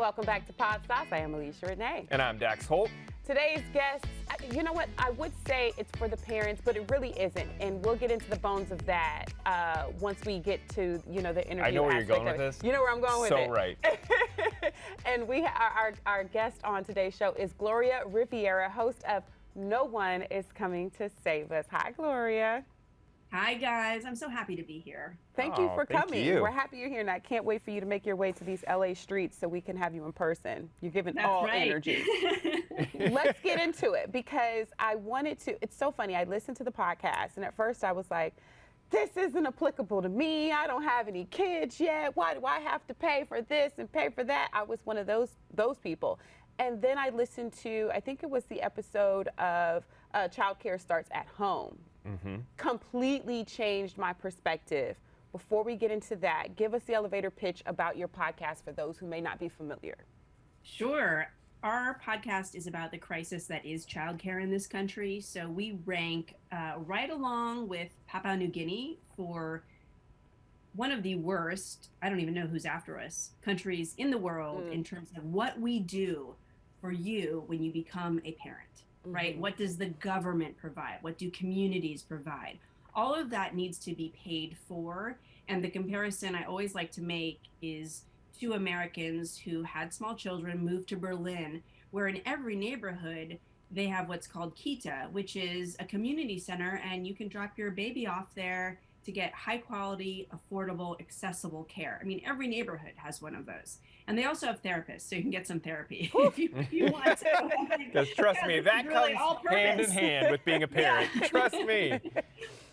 Welcome back to Podsauce. I am Alicia Renee. And I'm Dax Holt. Today's guest, you know what, I would say it's for the parents, but it really isn't. And we'll get into the bones of that once we get to, the interview. I know where you're going with this. You know where I'm going with it. So right. And our guest on today's show is Gloria Riviera, host of No One Is Coming to Save Us. Hi, Gloria. Hi, guys. I'm so happy to be here. Thank you for thank coming. you. We're happy you're here, and I can't wait for you to make your way to these LA streets so we can have you in person. You're giving all energy. Let's get into it because I wanted to. It's so funny. I listened to the podcast, and at first I was like, this isn't applicable to me. I don't have any kids yet. Why do I have to pay for this and pay for that? I was one of those people. And then I listened to, I think it was the episode of Childcare Starts at Home. Mm-hmm. Completely changed my perspective. Before we get into that, give us the elevator pitch about your podcast for those who may not be familiar. Sure. Our podcast is about the crisis that is childcare in this country. So we rank right along with Papua New Guinea for one of the worst, I don't even know who's after us, countries in the world in terms of what we do for you when you become a parent. Right? What does the government provide? What do communities provide? All of that needs to be paid for. And the comparison I always like to make is two Americans who had small children moved to Berlin, where in every neighborhood they have what's called Kita, which is a community center, and you can drop your baby off there to get high quality, affordable, accessible care. I mean, every neighborhood has one of those. And they also have therapists, so you can get some therapy if you want to. Because trust me, that really comes hand in hand with being a parent. Yeah. Trust me.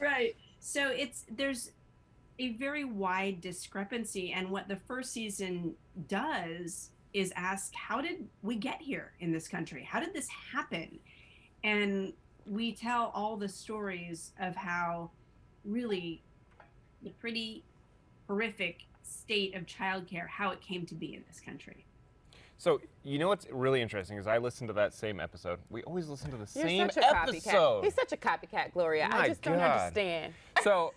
Right. So there's a very wide discrepancy. And what the first season does is ask, how did we get here in this country? How did this happen? And we tell all the stories of how really the pretty horrific state of childcare, how it came to be in this country. So, you know what's really interesting is I listened to that same episode. We always listen to the same You're such a episode. Copycat. He's such a copycat, Gloria. My I just don't God. understand. So,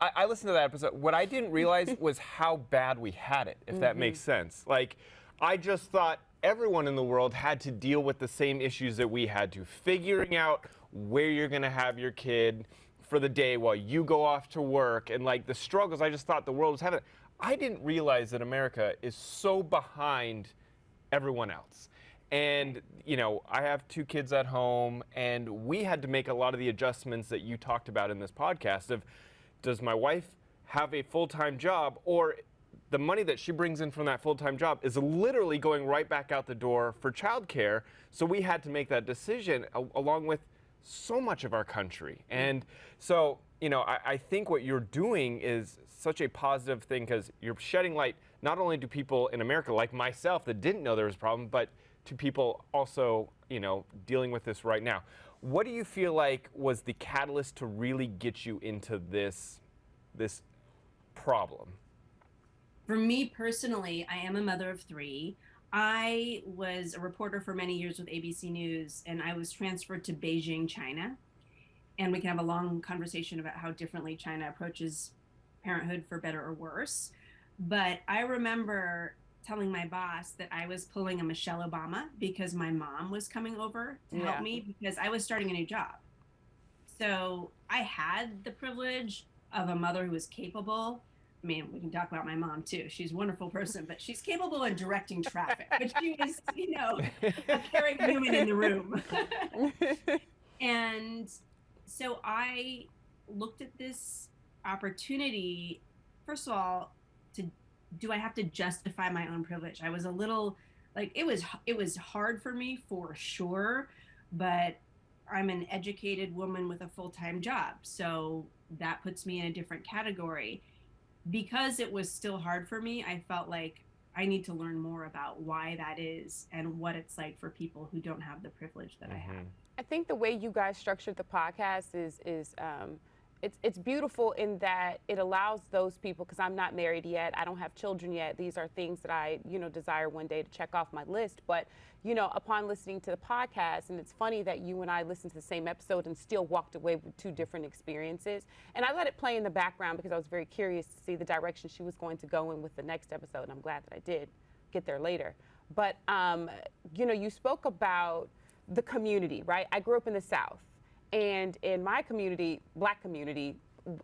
I listened to that episode. What I didn't realize was how bad we had it, if that makes sense. Like, I just thought everyone in the world had to deal with the same issues that we had to. Figuring out where you're going to have your kid for the day while you go off to work, and like the struggles I just thought the world was having. I didn't realize that America is so behind everyone else. And, I have two kids at home, and we had to make a lot of the adjustments that you talked about in this podcast of, does my wife have a full-time job, or the money that she brings in from that full-time job is literally going right back out the door for childcare. So we had to make that decision along with so much of our country. And so, I think what you're doing is such a positive thing because you're shedding light not only to people in America like myself that didn't know there was a problem, but to people also, dealing with this right now. What do you feel like was the catalyst to really get you into this problem? For me personally, I am a mother of three. I was a reporter for many years with ABC News, and I was transferred to Beijing, China. And we can have a long conversation about how differently China approaches parenthood, for better or worse. But I remember telling my boss that I was pulling a Michelle Obama because my mom was coming over to help me because I was starting a new job. So I had the privilege of a mother who was capable. I mean, we can talk about my mom too. She's a wonderful person, but she's capable of directing traffic. But she was, a caring human in the room. And so I looked at this opportunity, first of all, do I have to justify my own privilege? I was a little it was hard for me for sure, but I'm an educated woman with a full-time job. So that puts me in a different category. Because it was still hard for me, I felt like I need to learn more about why that is and what it's like for people who don't have the privilege that I have. I think the way you guys structured the podcast is it's beautiful in that it allows those people, because I'm not married yet, I don't have children yet. These are things that I, desire one day to check off my list. But, upon listening to the podcast, and it's funny that you and I listened to the same episode and still walked away with two different experiences. And I let it play in the background because I was very curious to see the direction she was going to go in with the next episode. And I'm glad that I did. get there later. But, you spoke about the community, right? I grew up in the South, and in my community, Black community,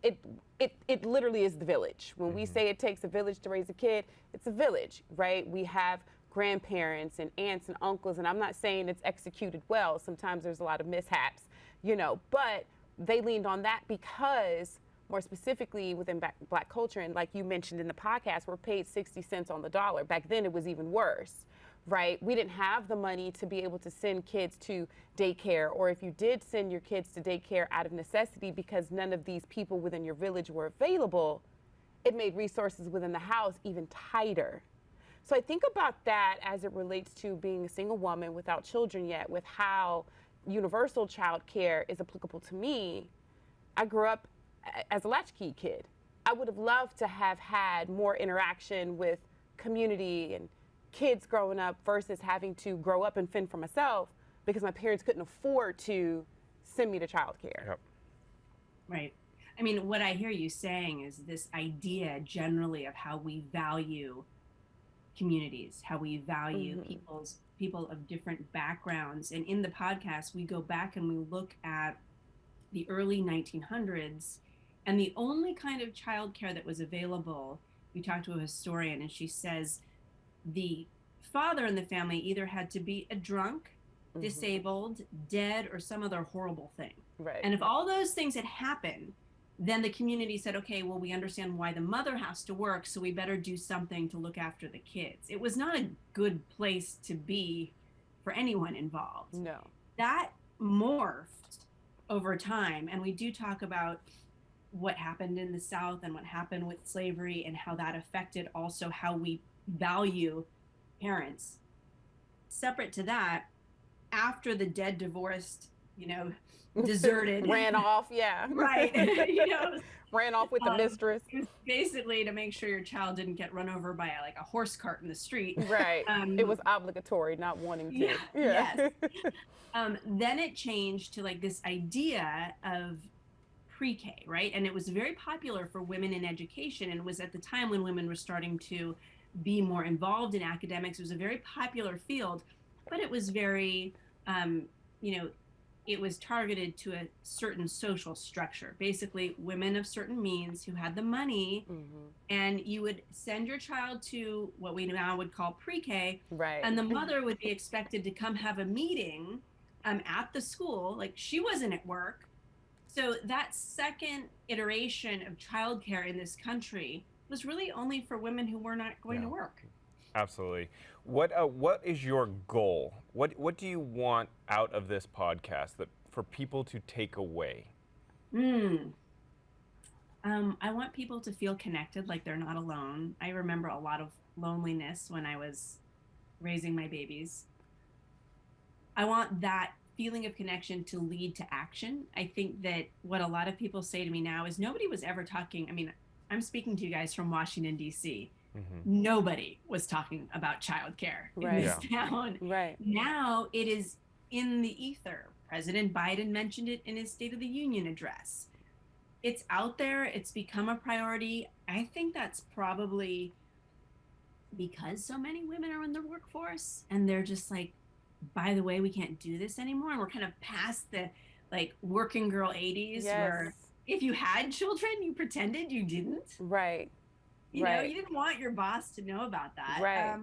it literally is the village. When we say it takes a village to raise a kid, it's a village, right? We have grandparents and aunts and uncles, and I'm not saying it's executed well. Sometimes there's a lot of mishaps, but they leaned on that because, more specifically within Black culture, and like you mentioned in the podcast, we're paid 60 cents on the dollar. Back then it was even worse, right? We didn't have the money to be able to send kids to daycare, or if you did send your kids to daycare out of necessity because none of these people within your village were available, it made resources within the house even tighter. So I think about that as it relates to being a single woman without children yet, with how universal child care is applicable to me. I grew up as a latchkey kid. I would have loved to have had more interaction with community and kids growing up versus having to grow up and fend for myself because my parents couldn't afford to send me to childcare. Yep. Right. I mean, what I hear you saying is this idea generally of how we value communities, how we value people of different backgrounds. And in the podcast, we go back and we look at the early 1900s, and the only kind of childcare that was available, we talked to a historian, and she says the father in the family either had to be a drunk, disabled, dead, or some other horrible thing. Right. And if all those things had happened, then the community said, okay, well, we understand why the mother has to work, so we better do something to look after the kids. It was not a good place to be for anyone involved. No. That morphed over time, and we do talk about what happened in the South and what happened with slavery and how that affected also how we value parents. Separate to that, after the dead, divorced, deserted. Ran off, yeah. Right. Ran off with the mistress. Basically to make sure your child didn't get run over by a horse cart in the street. Right. It was obligatory, not wanting to. Yes. Then it changed to this idea of pre-K, right? And it was very popular for women in education, and it was at the time when women were starting to be more involved in academics. It was a very popular field, but it was very, it was targeted to a certain social structure, basically women of certain means who had the money, and you would send your child to what we now would call pre-K, right? And the mother would be expected to come have a meeting at the school, like she wasn't at work. So that second iteration of childcare in this country was really only for women who were not going to work. Absolutely. What is your goal? What do you want out of this podcast for people to take away? I want people to feel connected, like they're not alone. I remember a lot of loneliness when I was raising my babies. I want that feeling of connection to lead to action. I think that what a lot of people say to me now is nobody was ever talking. I mean, I'm speaking to you guys from Washington, D.C. Nobody was talking about childcare in this town. Right. Now it is in the ether. President Biden mentioned it in his State of the Union address. It's out there. It's become a priority. I think that's probably because so many women are in the workforce and they're just like, by the way, we can't do this anymore. And we're kind of past the working girl 80s where if you had children, you pretended you didn't. Right. You know, you didn't want your boss to know about that. Right.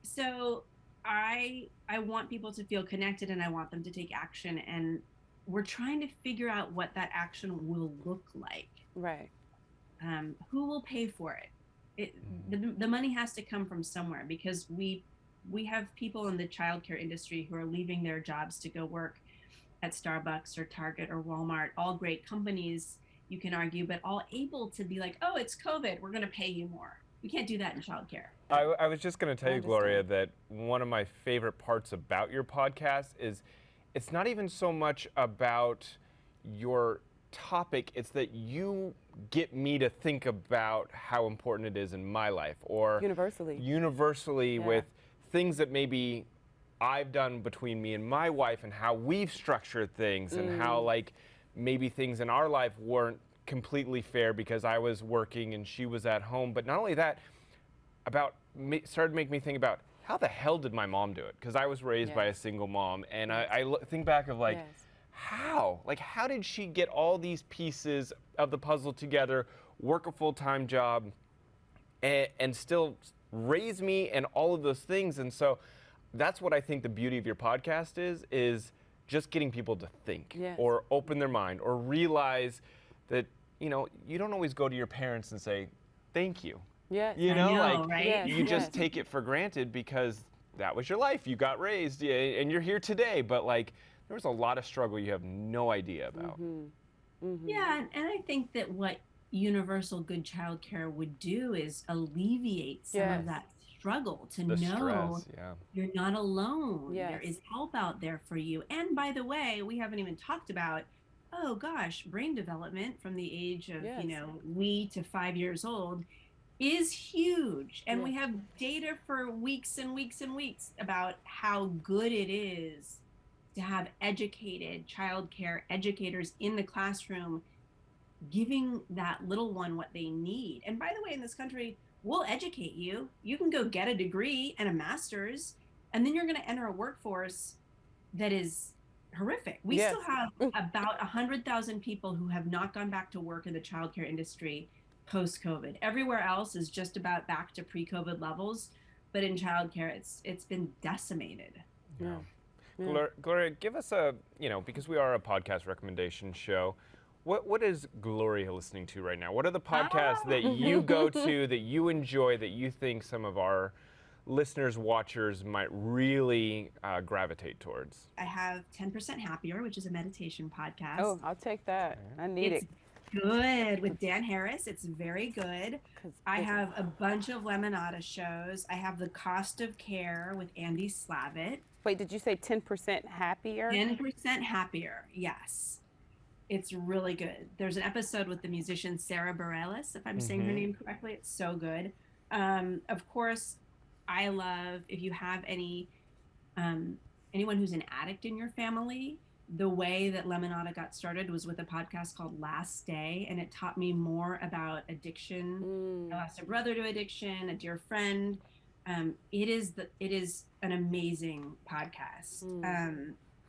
So I want people to feel connected and I want them to take action. And we're trying to figure out what that action will look like. Right. Who will pay for it? The money has to come from somewhere because we have people in the childcare industry who are leaving their jobs to go work at Starbucks or Target or Walmart, all great companies, you can argue, but all able to be like, oh, it's COVID, we're going to pay you more. We can't do that in childcare. I was just going to tell you, Gloria, that one of my favorite parts about your podcast is it's not even so much about your topic, it's that you get me to think about how important it is in my life, or universally with things that maybe I've done between me and my wife and how we've structured things and how maybe things in our life weren't completely fair because I was working and she was at home. But not only that, started to make me think about how the hell did my mom do it? Because I was raised by a single mom, and I think back of like, how? Like, how did she get all these pieces of the puzzle together, work a full-time job, and still raise me and all of those things? And so that's what I think the beauty of your podcast is just getting people to think or open their mind or realize that, you know, you don't always go to your parents and say, thank you. Yes. You know, like right? you just take it for granted because that was your life. You got raised and you're here today. But like, there was a lot of struggle you have no idea about. Yeah, and I think that what universal good childcare would do is alleviate some of that struggle to know stress, you're not alone. Yes. There is help out there for you. And by the way, we haven't even talked about, oh gosh, brain development from the age of, you know, wee to 5 years old is huge. And we have data for weeks and weeks and weeks about how good it is to have educated childcare educators in the classroom giving that little one what they need. And by the way, in this country, we'll educate you. You can go get a degree and a master's, and then you're going to enter a workforce that is horrific. We still have about 100,000 people who have not gone back to work in the childcare industry post-COVID. Everywhere else is just about back to pre-COVID levels, but in childcare, it's been decimated. Gloria, give us a, you know, because we are a podcast recommendation show, what is Gloria listening to right now? What are the podcasts that you go to, that you enjoy, that you think some of our listeners, watchers might really gravitate towards? I have 10% Happier, which is a meditation podcast. Oh, I'll take that. I need it. Good with Dan Harris. It's very good. I have a bunch of Lemonada shows. I have The Cost of Care with Andy Slavitt. Wait, did you say 10% happier? 10% Happier, yes. It's really good. There's an episode with the musician Sarah Bareilles, if I'm saying her name correctly. It's so good. Of course, I love, if you have anyone who's an addict in your family, the way that Lemonada got started was with a podcast called Last Day, and it taught me more about addiction. I lost a brother to addiction, a dear friend. It is an amazing podcast.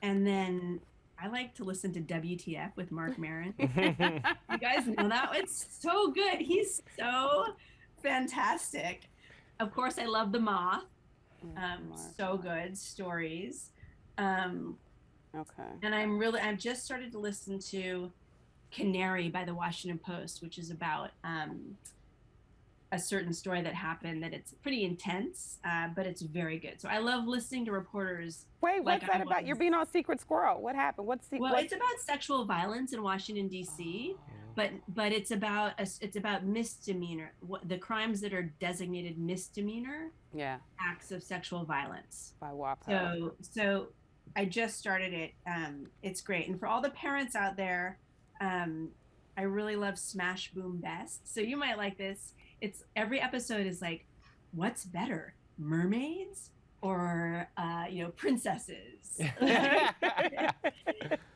And then I like to listen to WTF with Mark Maron. You guys know that? It's so good. He's so fantastic. Of course, I love The Moth. So good stories. Okay. And I've just started to listen to Canary by the Washington Post, which is about a certain story that happened, that it's pretty intense, but it's very good. So I love listening to reporters. Wait, what's that about? You're being on Secret Squirrel. What happened? It's about sexual violence in Washington, D.C., but it's about misdemeanor, the crimes that are designated misdemeanor acts of sexual violence. By WAPO. So I just started it. It's great. And for all the parents out there, I really love Smash Boom Best. So you might like this. It's every episode is like, what's better, mermaids or princesses?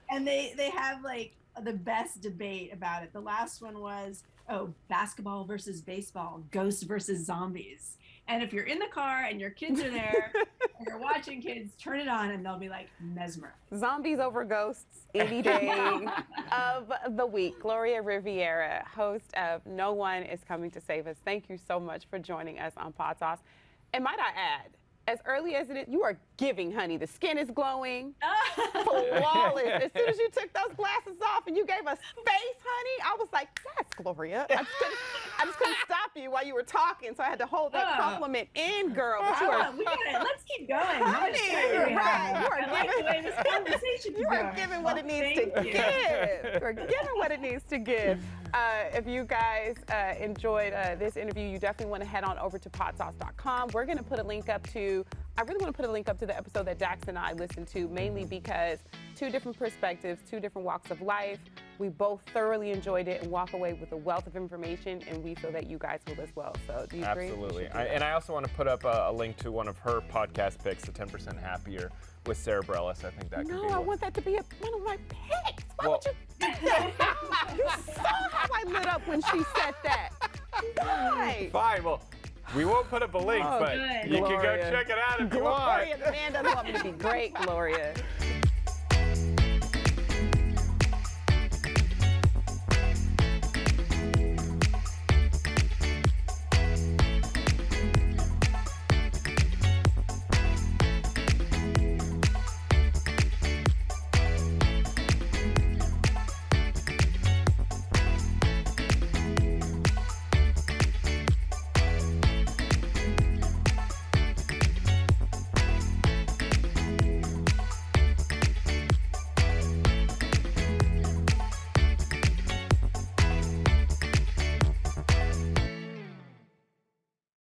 And they have like the best debate about it. The last one was, basketball versus baseball, ghosts versus zombies. And if you're in the car and your kids are there and you're watching kids, turn it on and they'll be like mesmerized. Zombies over ghosts any day of the week. Gloria Riviera, host of No One Is Coming to Save Us. Thank you so much for joining us on Podsauce. And might I add, as early as it is, you are giving, honey. The skin is glowing, flawless. As soon as you took those glasses off and you gave us face, honey, I was like, that's Gloria. I just couldn't stop you while you were talking, so I had to hold that compliment in, girl. But let's keep going. Honey, right. You are giving what it needs to give. You're giving what it needs to give. If you guys enjoyed this interview, you definitely want to head on over to podsauce.com. We're going to put a link up to, I really want to put a link up to the episode that Dax and I listened to, mainly because two different perspectives, two different walks of life. We both thoroughly enjoyed it and walk away with a wealth of information, and we feel that you guys will as well. So do you agree? Absolutely. And I also want to put up a link to one of her podcast picks, the 10% Happier with Sarah Bareilles. I think that could be No, I want that to be one of my picks. Why would you do that? You saw how I lit up when she said that. Why? Fine. Well, We won't put up a link, Oh, but good. you can go Gloria. check it out if you Gloria, want. the man doesn't want me to be great, Gloria.